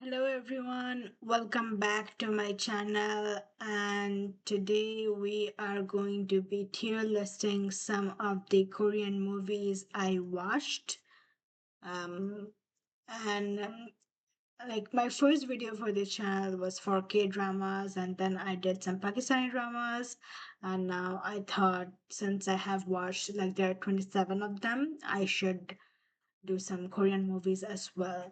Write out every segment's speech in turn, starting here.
Hello everyone, welcome back to my channel, and today we are going to be tier listing some of the Korean movies I watched. Um, and like my first video for the channel was for K dramas, and then I did some Pakistani dramas, and now I thought since I have watched like there are 27 of them, I should do some Korean movies as well.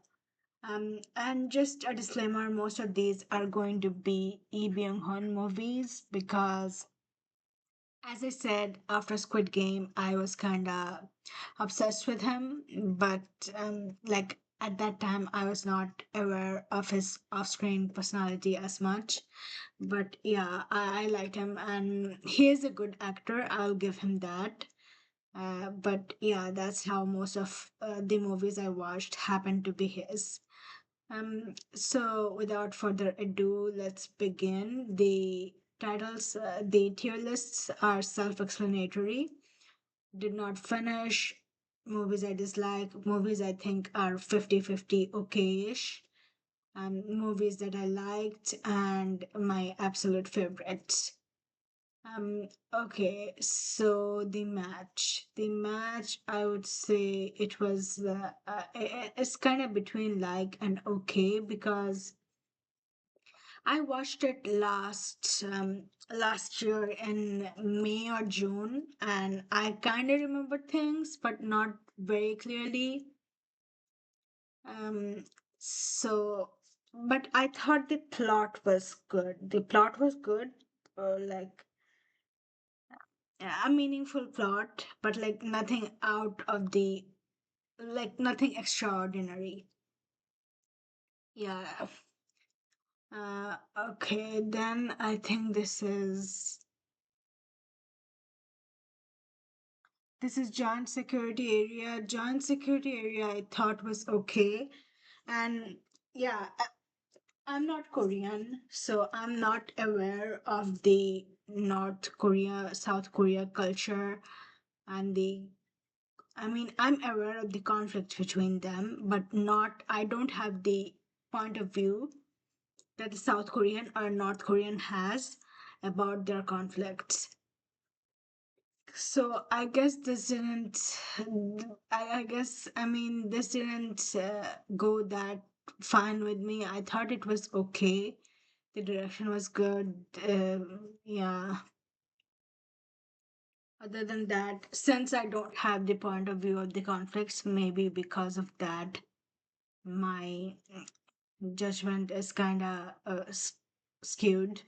And just a disclaimer, most of these are going to be Lee Byung-hun movies because, as I said, after Squid Game, I was kind of obsessed with him. But like at that time, I was not aware of his off-screen personality as much. But yeah, I liked him, and he is a good actor. I'll give him that. But yeah, that's how most of the movies I watched happened to be his. So without further ado, let's begin. The tier lists are self-explanatory. Did not finish. Movies I dislike. Movies I think are 50-50 okay-ish. Movies that I liked and my absolute favorites. Okay, so the match, I would say it was, it's kind of between like and okay because I watched it last year in May or June, and I kind of remember things, but not very clearly. Um, so, but I thought the plot was good. The plot was good, like a meaningful plot, but like nothing out of the like nothing extraordinary. Yeah. Okay, then I think this is joint security area. Joint security area I thought was okay. And yeah, I'm not Korean, so I'm not aware of the North Korea, South Korea culture and I mean, I'm aware of the conflict between them, but I don't have the point of view that the South Korean or North Korean has about their conflicts. So I guess this didn't. I guess I mean this didn't go that fine with me. I thought it was okay. The direction was good. Yeah. Other than that, since I don't have the point of view of the conflicts, maybe because of that, my judgment is kind of skewed.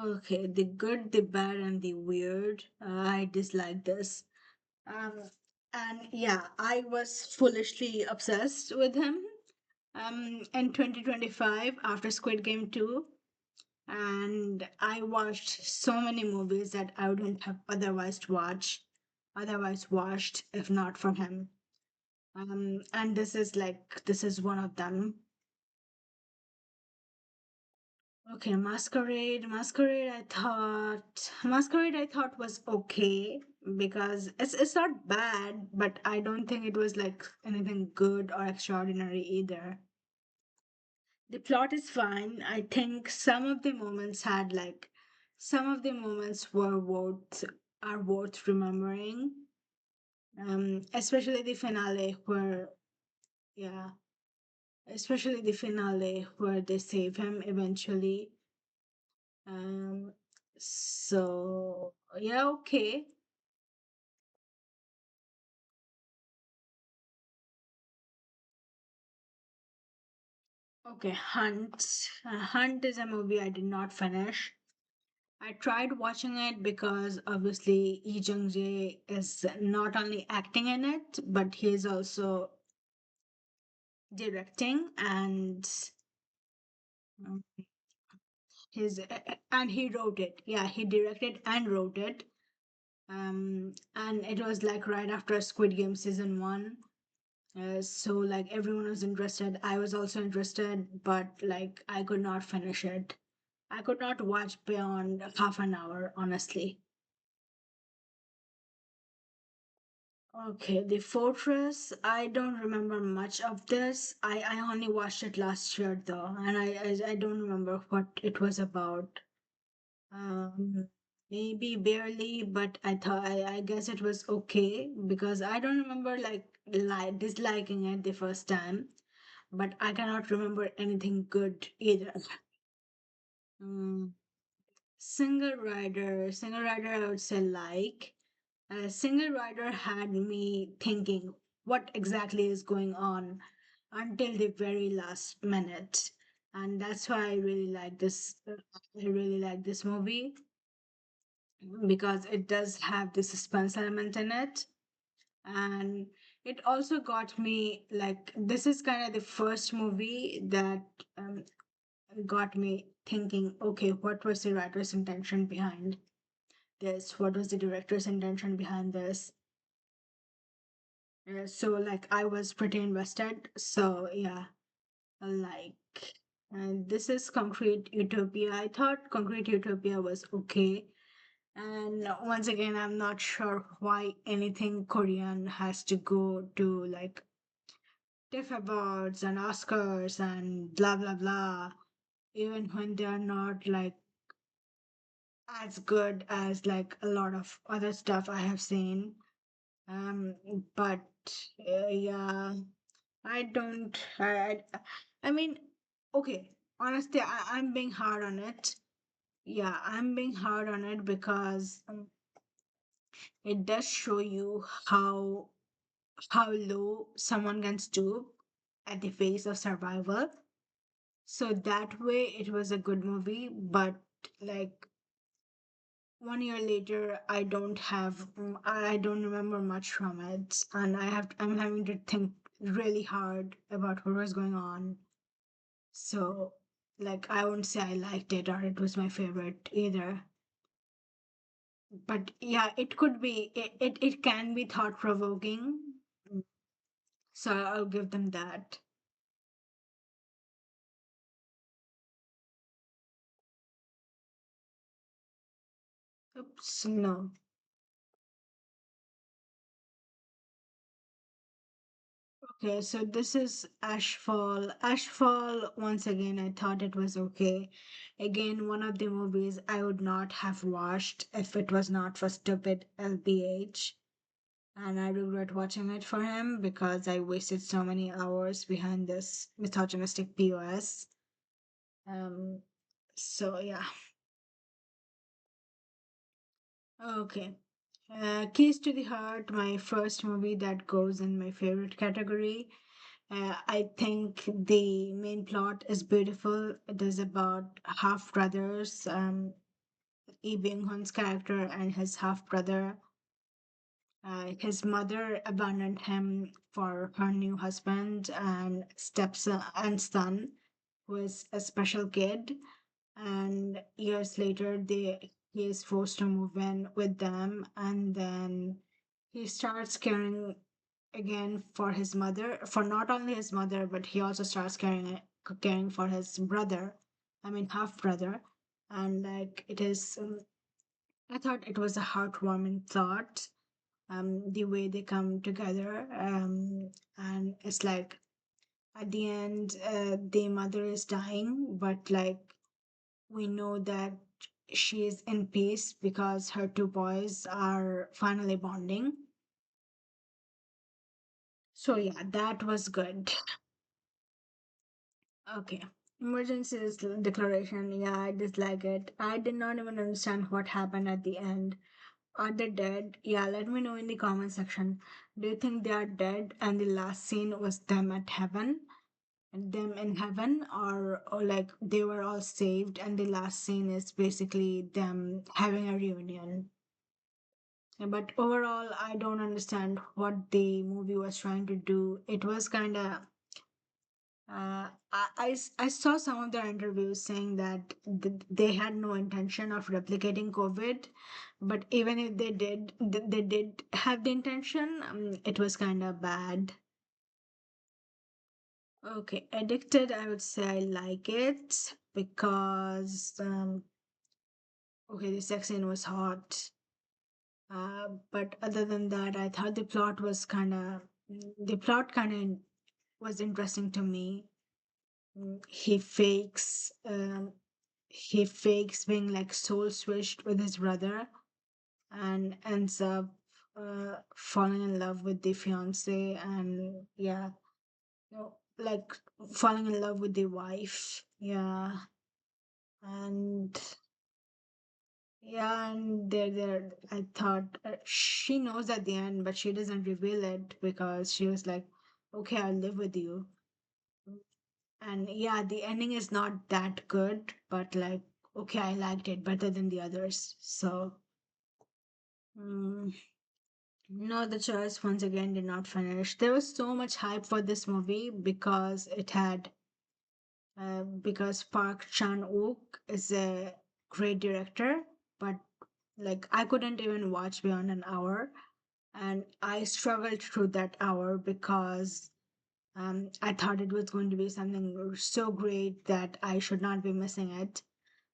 Okay, the good, the bad, and the weird. I dislike this. Um, and yeah, I was foolishly obsessed with him. In 2025 after Squid Game 2, and I watched so many movies that I wouldn't have otherwise watched if not for him. And this is one of them. Okay, Masquerade I thought was okay because it's not bad, but I don't think it was like anything good or extraordinary either. The plot is fine. I think some of the moments are worth remembering. Especially the finale where yeah, especially the finale where they save him eventually. Um, so yeah, okay. Okay, Hunt. Hunt is a movie I did not finish. I tried watching it because obviously Lee Jung Jae is not only acting in it, but he is also directing um, and he wrote it. Yeah, he directed and wrote it. And it was like right after Squid Game season one. So like everyone was interested. I was also interested, but like I could not finish it. I could not watch beyond half an hour, honestly. Okay, The Fortress. I don't remember much of this. I only watched it last year though, and I don't remember what it was about. Um, Maybe barely, but I guess it was okay because I don't remember disliking it the first time, but I cannot remember anything good either. Mm, single rider, I would say like. Single rider had me thinking what exactly is going on until the very last minute, and that's why I really like this. I really like this movie because it does have the suspense element in it, and it also got me like this is kind of the first movie that um, got me thinking, okay, what was the writer's intention behind this? What was the director's intention behind this? So like I was pretty invested. So yeah, like and this is Concrete Utopia. I thought Concrete Utopia was okay. And once again, I'm not sure why anything Korean has to go to like TIFF awards and Oscars and blah blah blah, even when they are not like as good as like a lot of other stuff I have seen. Um, but yeah, I don't. I mean, okay. Honestly, I'm being hard on it. Yeah, I'm being hard on it because it does show you how low someone can stoop at the face of survival. So that way, it was a good movie. But like 1 year later, I don't remember much from it, and I'm having to think really hard about what was going on. So, like, I wouldn't say I liked it or it was my favorite either. But yeah, it could be, it can be thought provoking. So I'll give them that. Oops, no. Okay, so this is Ashfall. Ashfall, once again, I thought it was okay. Again, one of the movies I would not have watched if it was not for stupid LBH. And I regret watching it for him because I wasted so many hours behind this misogynistic POS. Um, so yeah. Okay. Keys to the Heart, my first movie that goes in my favorite category. I think the main plot is beautiful. It is about half brothers, Lee Byung Hun's character and his half brother. His mother abandoned him for her new husband and stepson and son, who is a special kid. And years later, he is forced to move in with them, and then he starts caring again for his mother, for not only his mother, but he also starts caring for his brother. I mean, half brother, and like it is. I thought it was a heartwarming thought. The way they come together, and it's like at the end, the mother is dying, but like we know that she is in peace because her two boys are finally bonding. So yeah, that was good. Okay. Declaration. Yeah, I dislike it. I did not even understand what happened at the end. Are they dead? Yeah, let me know in the comment section. Do you think they are dead and the last scene was them at heaven? Them in heaven, or like they were all saved and the last scene is basically them having a reunion? But overall, I don't understand what the movie was trying to do. It was kind of I saw some of their interviews saying that they had no intention of replicating COVID, but even if they did have the intention, it was kind of bad. Okay, Addicted, I would say I like it because, okay, the sex scene was hot. But other than that, I thought the plot kind of was interesting to me. He fakes being like soul switched with his brother and ends up falling in love with the fiance, and yeah, like falling in love with the wife. Yeah, and yeah, and there. I thought she knows at the end, but she doesn't reveal it because she was like, "Okay, I'll live with you." And yeah, the ending is not that good, but like, okay, I liked it better than the others. So, mm, no, the choice once again did not finish. There was so much hype for this movie because Park Chan-wook is a great director, but like I couldn't even watch beyond an hour, and I struggled through that hour because I thought it was going to be something so great that I should not be missing it.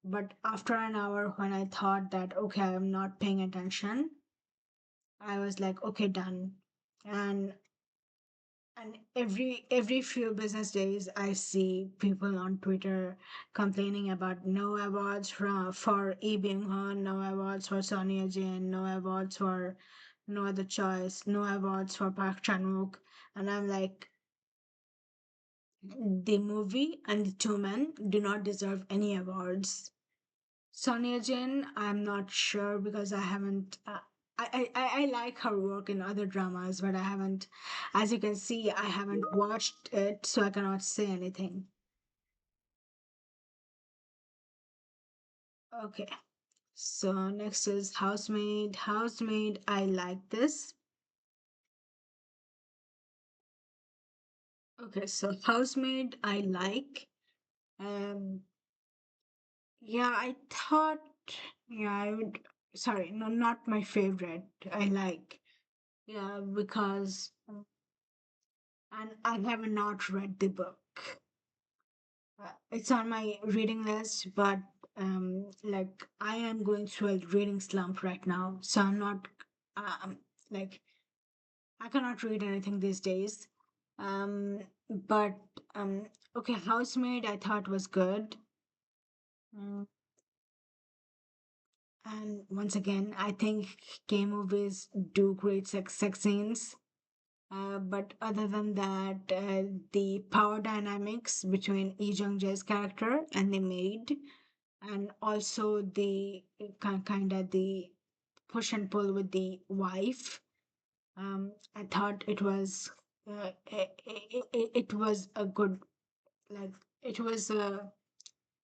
But after an hour, when I thought that, okay, I'm not paying attention, I was like, okay, done. And and every few business days, I see people on Twitter complaining about no awards for Lee Byung-hun, no awards for Sonia Jain, no awards for No Other Choice, no awards for Park Chan-wook. And I'm like, the movie and the two men do not deserve any awards. Sonia Jain, I'm not sure because I haven't. I like her work in other dramas, but I haven't. As you can see, I haven't watched it, so I cannot say anything. Okay, so next is Housemaid. Housemaid, I like this. Okay, so Housemaid, I like. Um, yeah, I thought. Yeah, I would. Sorry, no, not my favorite. I like. Yeah, because and I have not read the book. It's on my reading list, but like I am going through a reading slump right now, so I'm not like I cannot read anything these days. But okay, Housemaid I thought was good. Mm, and once again, I think K-movies do great sex scenes. But other than that, the power dynamics between Lee Jung Jae's character and the maid, and also the kind of the push and pull with the wife. I thought it was a good like it was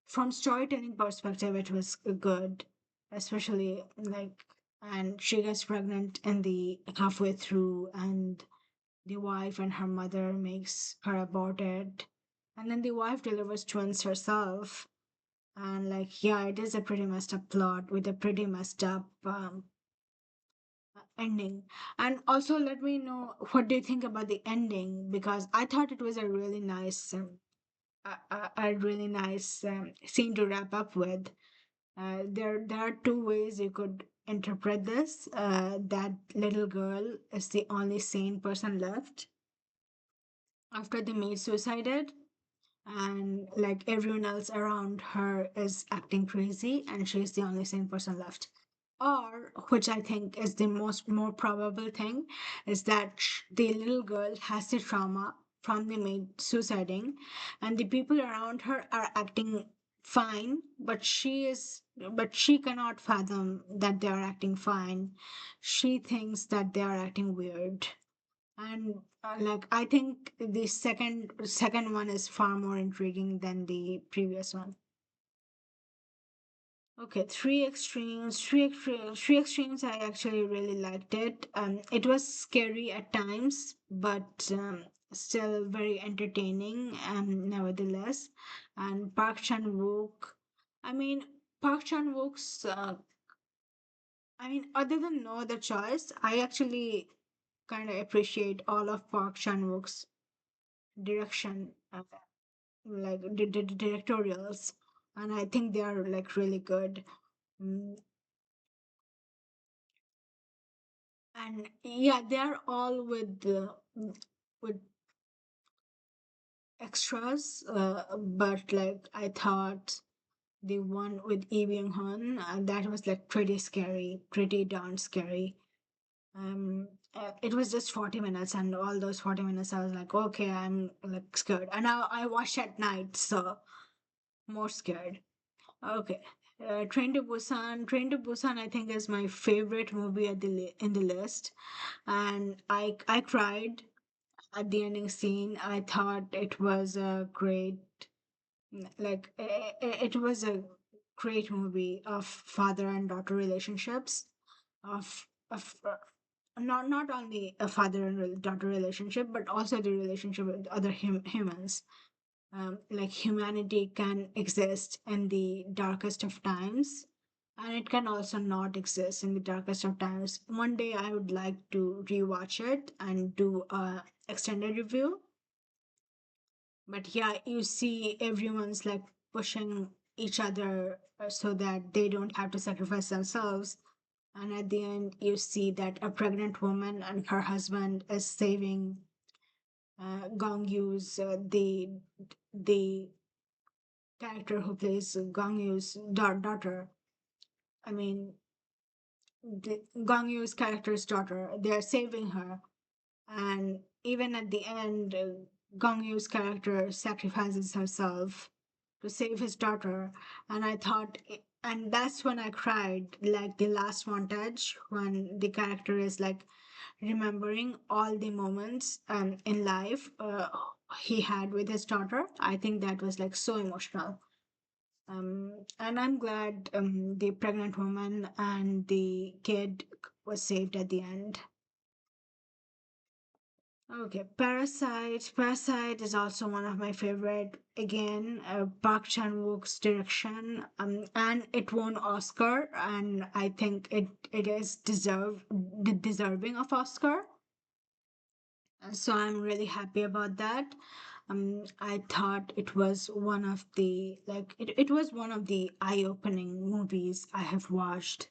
from storytelling perspective it was good, especially like and she gets pregnant in the halfway through and the wife and her mother makes her abort it, and then the wife delivers twins herself, and like yeah, it is a pretty messed up plot with a pretty messed up ending. And also let me know what do you think about the ending, because I thought it was a really nice a really nice scene to wrap up with. There are two ways you could interpret this. That little girl is the only sane person left after the maid suicided, and like everyone else around her is acting crazy and she's the only sane person left. Or which I think is the most more probable thing is that the little girl has the trauma from the maid suiciding and the people around her are acting fine, but she cannot fathom that they are acting fine. She thinks that they are acting weird. And like I think the second one is far more intriguing than the previous one. Okay, three extremes. I actually really liked it. It was scary at times, but still very entertaining. Nevertheless, and Park Chan Wook. I mean, Park Chan Wook's. Other than No Other Choice, I actually kind of appreciate all of Park Chan Wook's direction, like directorials, and I think they are like really good. Mm, And yeah, they're all with extras, but like I thought the one with Lee Byung Hun, that was like pretty scary, pretty darn scary. It was just 40 minutes, and all those 40 minutes, I was like, okay, I'm like scared. And I watched at night, so more scared. Okay. Train to Busan, I think is my favorite movie in the list, and I cried at the ending scene. I thought it was a great, it was a great movie of father and daughter relationships, of not only a father and daughter relationship, but also the relationship with other humans. Like humanity can exist in the darkest of times, and it can also not exist in the darkest of times. One day I would like to rewatch it and do a extended review. But yeah, you see everyone's like pushing each other, so that they don't have to sacrifice themselves. And at the end, you see that a pregnant woman and her husband is saving Gong Yu's, the character who plays Gong Yu's daughter. I mean, Gong Yu's character's daughter. They're saving her, and even at the end, Gong Yu's character sacrifices herself to save his daughter. And I thought, and that's when I cried, like the last montage when the character is like remembering all the moments in life he had with his daughter. I think that was like so emotional. And I'm glad the pregnant woman and the kid was saved at the end. Okay, Parasite. Parasite is also one of my favorite. Again, Park Chan-wook's direction, and it won Oscar, and I think it is deserving of Oscar. So I'm really happy about that. I thought it was one of the it was one of the eye-opening movies I have watched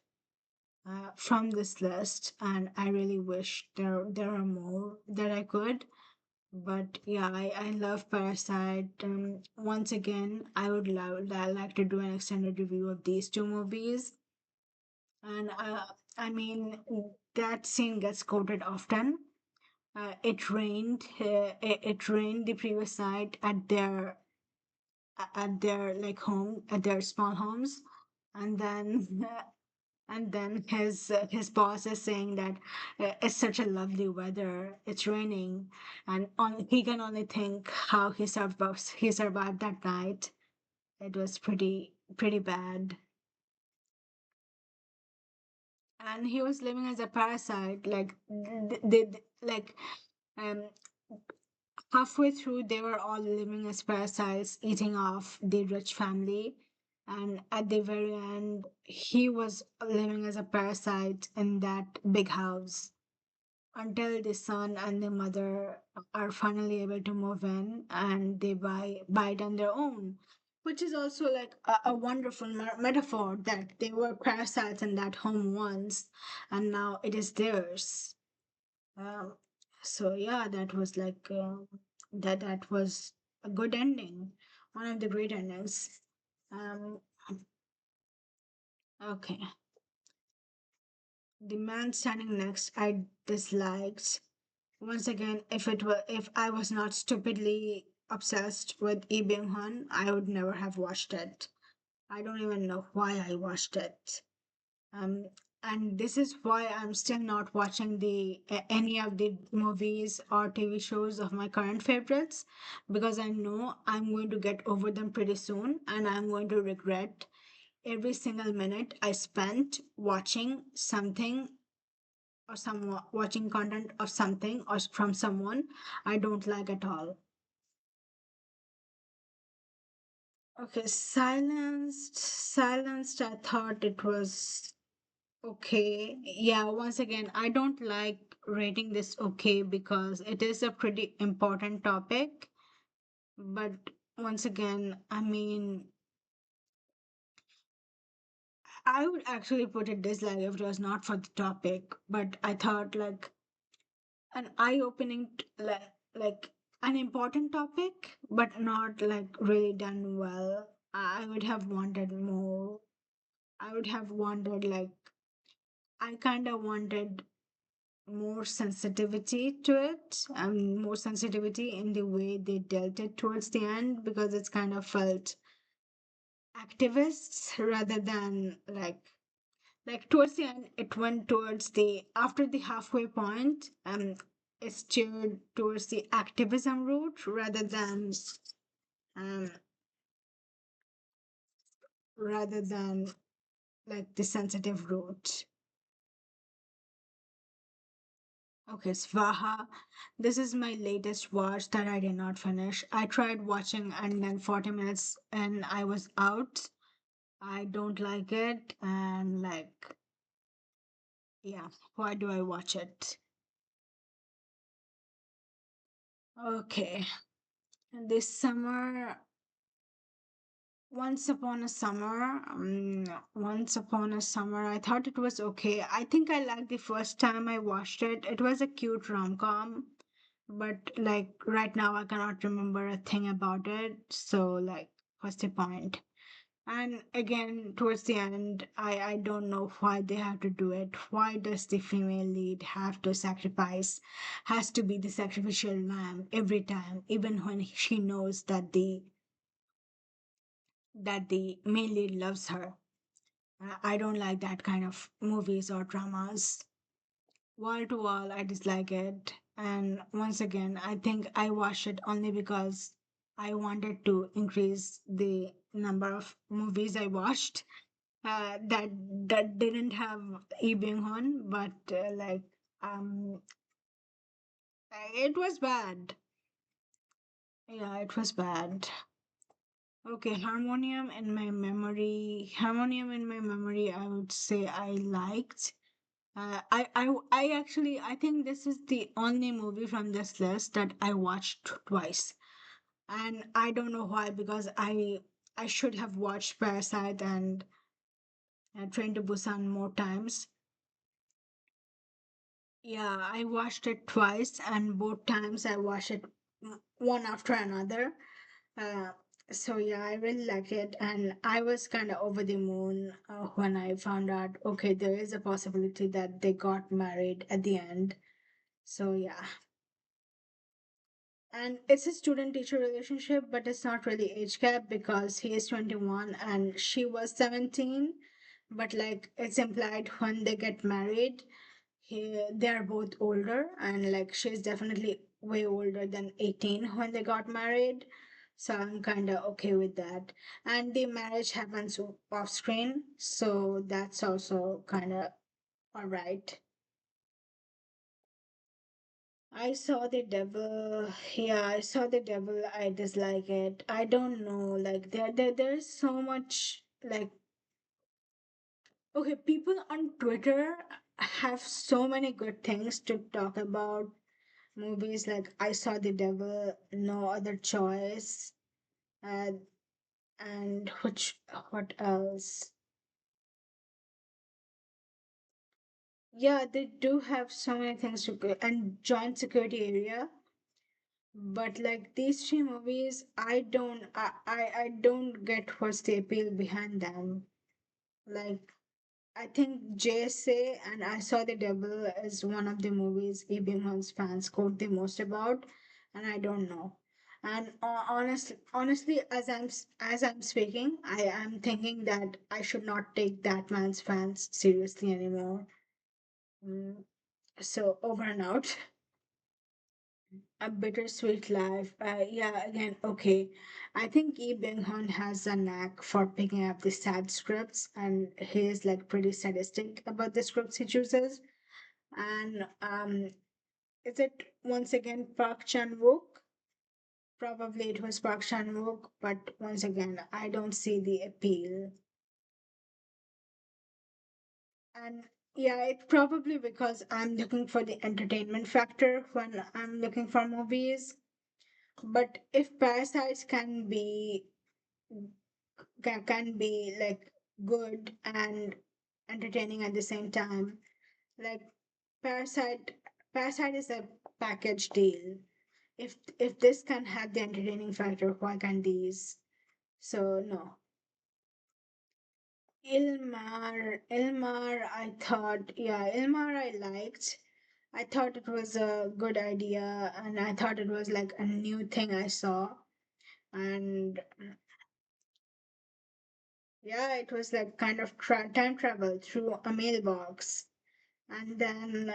from this list, and I really wish there are more that I could. But yeah, I love Parasite. Once again, I like to do an extended review of these two movies. And I mean, that scene gets quoted often. It rained the previous night at their like home, at their small homes, and then and then his boss is saying that it's such a lovely weather, it's raining, and he can only think how he survived that night. It was pretty bad, and he was living as a parasite. Like like um halfway through, they were all living as parasites, eating off the rich family. And at the very end, he was living as a parasite in that big house until the son and the mother are finally able to move in and they buy it on their own. Which is also like a wonderful metaphor that they were parasites in that home once and now it is theirs. Um, so yeah, that was like that was a good ending, one of the great endings. Um, okay, the man standing next, I disliked. Once again, if I was not stupidly obsessed with Lee Byung Hun, I would never have watched it. I don't even know why I watched it. um and this is why I'm still not watching the any of the movies or TV shows of my current favorites, because I know I'm going to get over them pretty soon and I'm going to regret every single minute I spent watching something or some watching content of something or from someone I don't like at all. Okay, silenced, I thought it was okay. Yeah, once again, I don't like rating this okay because it is a pretty important topic. But once again, I mean, I would actually put it dislike if it was not for the topic, but I thought like an eye-opening, like an important topic, but not like really done well. I would have wanted more. I would have wanted like I kind of wanted more sensitivity to it, more sensitivity in the way they dealt it towards the end, because it's kind of felt activists rather than like towards the end it went towards the after the halfway point, it steered towards the activism route um rather than like the sensitive route. Okay, Svaha, this is my latest watch that I did not finish. I tried watching and then 40 minutes and I was out. I don't like it, and like, yeah, why do I watch it? Okay, this summer, once upon a summer, I thought it was okay. I think I liked the first time I watched it. It was a cute rom-com, but like right now I cannot remember a thing about it. So like, what's the point? And again, towards the end, I don't know why they have to do it. Why does the female lead have to sacrifice, has to be the sacrificial lamb every time, even when she knows that the male lead loves her? I don't like that kind of movies or dramas. Wall to wall, I dislike it. And once again, I think I watched it only because I wanted to increase the number of movies I watched that didn't have Lee Byung Hun, but um, it was bad. Yeah, it was bad. Okay, Harmonium in my memory, I would say I liked. I actually I think this is the only movie from this list that I watched twice, and I don't know why, because I should have watched Parasite and Train to Busan more times. Yeah, I watched it twice, and both times I watched it one after another. Uh, so yeah, I really liked it, and I was kind of over the moon when I found out, okay, there is a possibility that they got married at the end. So yeah, and it's a student-teacher relationship, but it's not really age gap because he is 21 and she was 17. But like it's implied when they get married, they're both older, and like she's definitely way older than 18 when they got married. So I'm kind of okay with that. And the marriage happens off screen, so that's also kind of all right. I saw the devil. Yeah, I saw the devil. I dislike it. I don't know. Like there's so much like, okay, people on Twitter have so many good things to talk about movies, like I Saw the Devil, No Other Choice, uh, and what else? Yeah, they do have so many things to go, and Joint Security Area. But like these three movies, I don't get what's the appeal behind them. Like I think JSA and I Saw the Devil is one of the movies Ibim's fans quote the most about, and I don't know. And honestly, as I'm speaking, I am thinking that I should not take that man's fans seriously anymore. Mm, so over and out. A bittersweet life. Yeah, again, okay. I think Lee Byung Hun has a knack for picking up the sad scripts, and he is like pretty sadistic about the scripts he chooses. And is it once again Park Chan Wook? Probably it was Park Chan Wook, but once again, I don't see the appeal. And yeah, it's probably because I'm looking for the entertainment factor when I'm looking for movies. But if parasites can be like good and entertaining at the same time. Like Parasite, Parasite is a package deal. If this can have the entertaining factor, why can't these? So no. Ilmar, I thought, yeah, Ilmar I liked. I thought it was a good idea, and I thought it was like a new thing I saw. And yeah, it was like kind of time travel through a mailbox. And then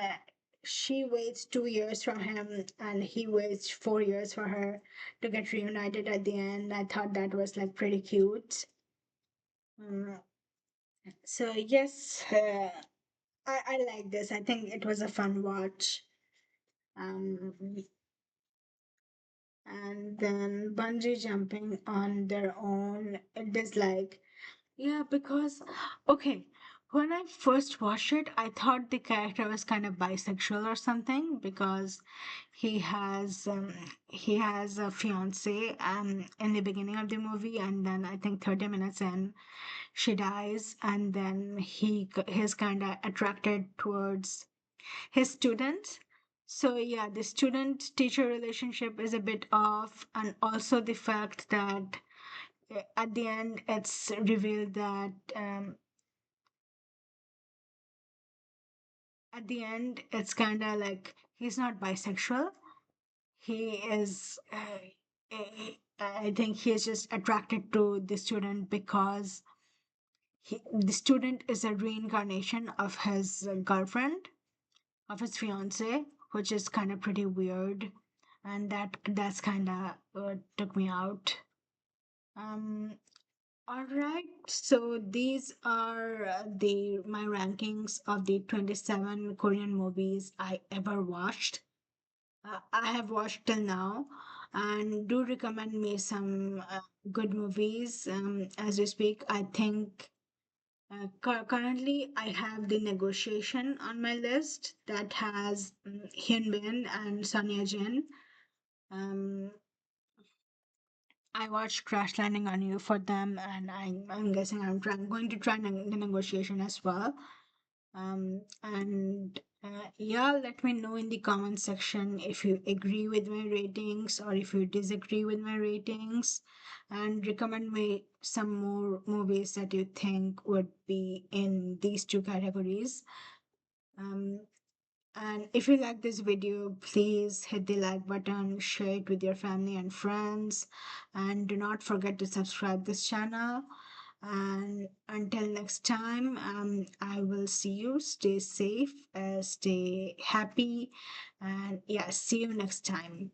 she waits 2 years for him, and he waits 4 years for her to get reunited at the end. I thought that was like pretty cute. Mm, so yes, I like this. I think it was a fun watch. Um, and then bungee jumping on their own. It is like, yeah, because okay, when I first watched it, I thought the character was kind of bisexual or something because he has um, he has a fiance in the beginning of the movie, and then I think 30 minutes in she dies, and then he's kind of attracted towards his student. So yeah, the student teacher relationship is a bit off, and also the fact that at the end it's revealed that at the end it's kind of like he's not bisexual. He is I think he is just attracted to the student because the student is a reincarnation of his girlfriend, of his fiance, which is kind of pretty weird, and that's kind of took me out. Um, all right, so these are the my rankings of the 27 Korean movies I ever watched. I have watched till now, and do recommend me some good movies as we speak. I think currently I have The Negotiation on my list that has Hyun Bin and Sonia Jin. Um, I watched Crash Landing on You for them, and I'm guessing going to try the negotiation as well. And yeah, let me know in the comment section if you agree with my ratings or if you disagree with my ratings, and recommend me some more movies that you think would be in these two categories. Um, and if you like this video, please hit the like button, share it with your family and friends, and do not forget to subscribe this channel. And until next time, I will see you. Stay safe, stay happy, and yeah, see you next time.